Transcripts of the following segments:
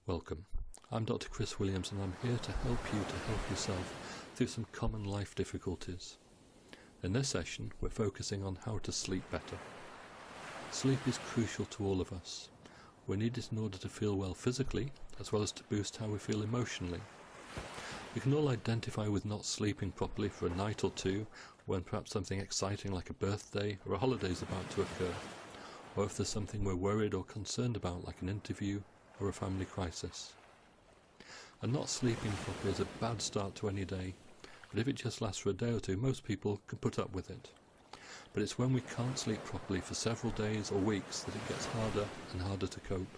Welcome. I'm Dr. Chris Williams and I'm here to help you to help yourself through some common life difficulties. In this session, we're focusing on how to sleep better. Sleep is crucial to all of us. We need it in order to feel well physically, as well as to boost how we feel emotionally. We can all identify with not sleeping properly for a night or two when perhaps something exciting like a birthday or a holiday is about to occur, or if there's something we're worried or concerned about like an interview or a family crisis. And not sleeping properly is a bad start to any day, but if it just lasts for a day or two, most people can put up with it. But it's when we can't sleep properly for several days or weeks that it gets harder and harder to cope.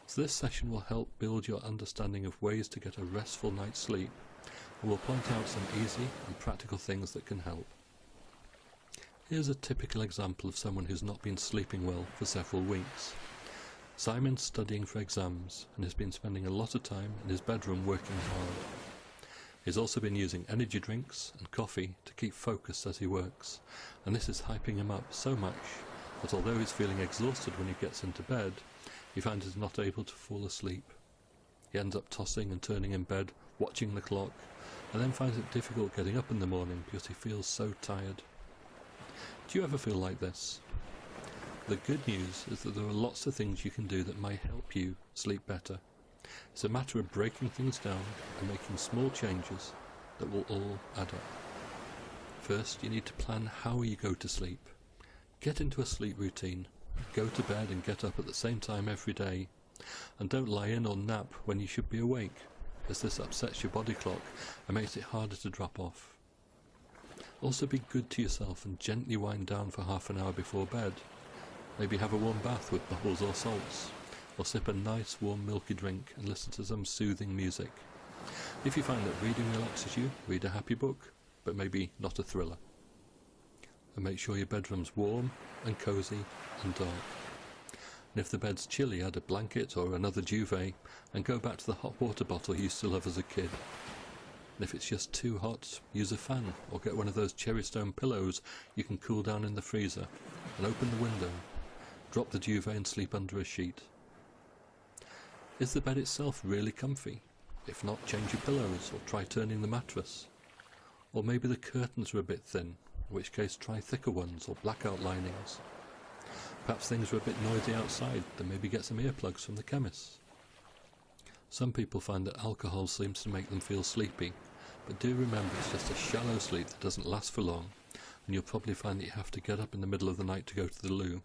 So this session will help build your understanding of ways to get a restful night's sleep, and we'll point out some easy and practical things that can help. Here's a typical example of someone who's not been sleeping well for several weeks. Simon's studying for exams and has been spending a lot of time in his bedroom working hard. He's also been using energy drinks and coffee to keep focused as he works, and this is hyping him up so much that although he's feeling exhausted when he gets into bed, he finds he's not able to fall asleep. He ends up tossing and turning in bed, watching the clock, and then finds it difficult getting up in the morning because he feels so tired. Do you ever feel like this? The good news is that there are lots of things you can do that might help you sleep better. It's a matter of breaking things down and making small changes that will all add up. First, you need to plan how you go to sleep. Get into a sleep routine. Go to bed and get up at the same time every day. And don't lie in or nap when you should be awake, as this upsets your body clock and makes it harder to drop off. Also be good to yourself and gently wind down for half an hour before bed. Maybe have a warm bath with bubbles or salts, or sip a nice warm milky drink and listen to some soothing music. If you find that reading relaxes you, read a happy book, but maybe not a thriller. And make sure your bedroom's warm and cosy and dark. And if the bed's chilly, add a blanket or another duvet and go back to the hot water bottle you used to love as a kid. And if it's just too hot, use a fan or get one of those cherry stone pillows you can cool down in the freezer, and open the window. Drop the duvet and sleep under a sheet. Is the bed itself really comfy? If not, change your pillows or try turning the mattress. Or maybe the curtains are a bit thin, in which case try thicker ones or blackout linings. Perhaps things are a bit noisy outside, then maybe get some earplugs from the chemist. Some people find that alcohol seems to make them feel sleepy, but do remember it's just a shallow sleep that doesn't last for long, and you'll probably find that you have to get up in the middle of the night to go to the loo.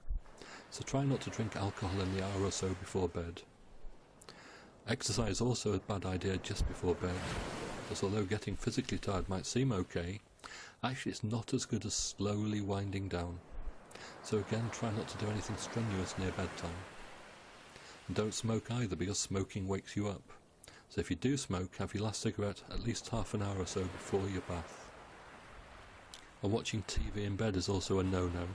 So try not to drink alcohol in the hour or so before bed. Exercise is also a bad idea just before bed, because although getting physically tired might seem okay, actually it's not as good as slowly winding down. So again, try not to do anything strenuous near bedtime. And don't smoke either, because smoking wakes you up. So if you do smoke, have your last cigarette at least half an hour or so before your bath. And watching TV in bed is also a no-no.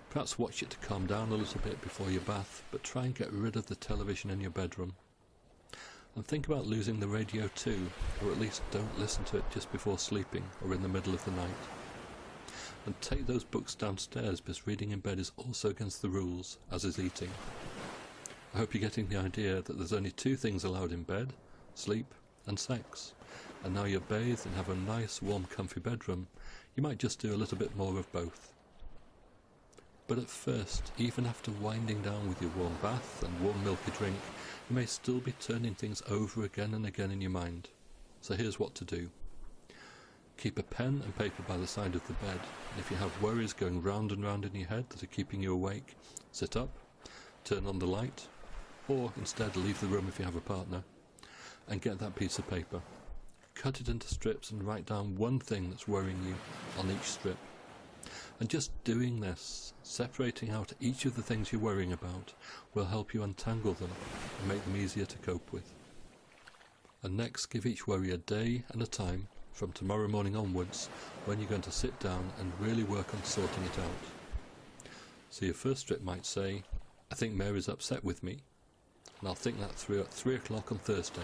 Perhaps watch it to calm down a little bit before your bath, but try and get rid of the television in your bedroom. And think about losing the radio too, or at least don't listen to it just before sleeping or in the middle of the night. And take those books downstairs, because reading in bed is also against the rules, as is eating. I hope you're getting the idea that there's only two things allowed in bed: sleep and sex. And now you're bathed and have a nice warm comfy bedroom, you might just do a little bit more of both. But at first, even after winding down with your warm bath and warm milky drink, you may still be turning things over again and again in your mind. So here's what to do. Keep a pen and paper by the side of the bed, and if you have worries going round and round in your head that are keeping you awake, sit up, turn on the light, or instead leave the room if you have a partner, and get that piece of paper. Cut it into strips and write down one thing that's worrying you on each strip. And just doing this, separating out each of the things you're worrying about, will help you untangle them and make them easier to cope with. And next, give each worry a day and a time, from tomorrow morning onwards, when you're going to sit down and really work on sorting it out. So your first strip might say, I think Mary's upset with me, and I'll think that through at 3 o'clock on Thursday.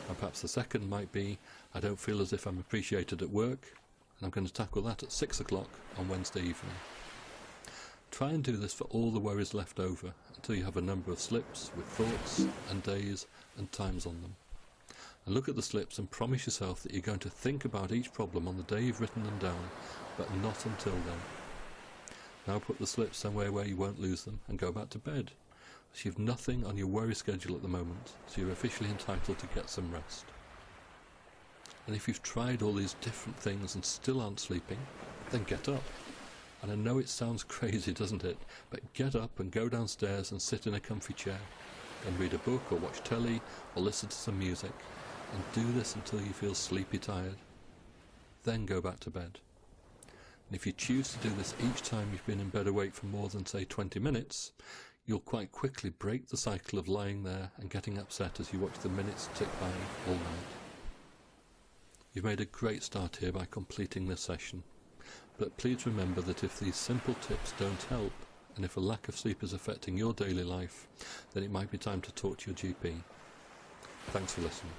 And perhaps the second might be, I don't feel as if I'm appreciated at work, and I'm going to tackle that at 6 o'clock on Wednesday evening. Try and do this for all the worries left over until you have a number of slips with thoughts and days and times on them. And look at the slips and promise yourself that you're going to think about each problem on the day you've written them down, but not until then. Now put the slips somewhere where you won't lose them and go back to bed. So you've nothing on your worry schedule at the moment, so you're officially entitled to get some rest. And if you've tried all these different things and still aren't sleeping, then get up. And I know it sounds crazy, doesn't it? But get up and go downstairs and sit in a comfy chair and read a book or watch telly or listen to some music, and do this until you feel sleepy tired. Then go back to bed. And if you choose to do this each time you've been in bed awake for more than, say, 20 minutes, you'll quite quickly break the cycle of lying there and getting upset as you watch the minutes tick by all night. You've made a great start here by completing this session, but please remember that if these simple tips don't help, and if a lack of sleep is affecting your daily life, then it might be time to talk to your GP. Thanks for listening.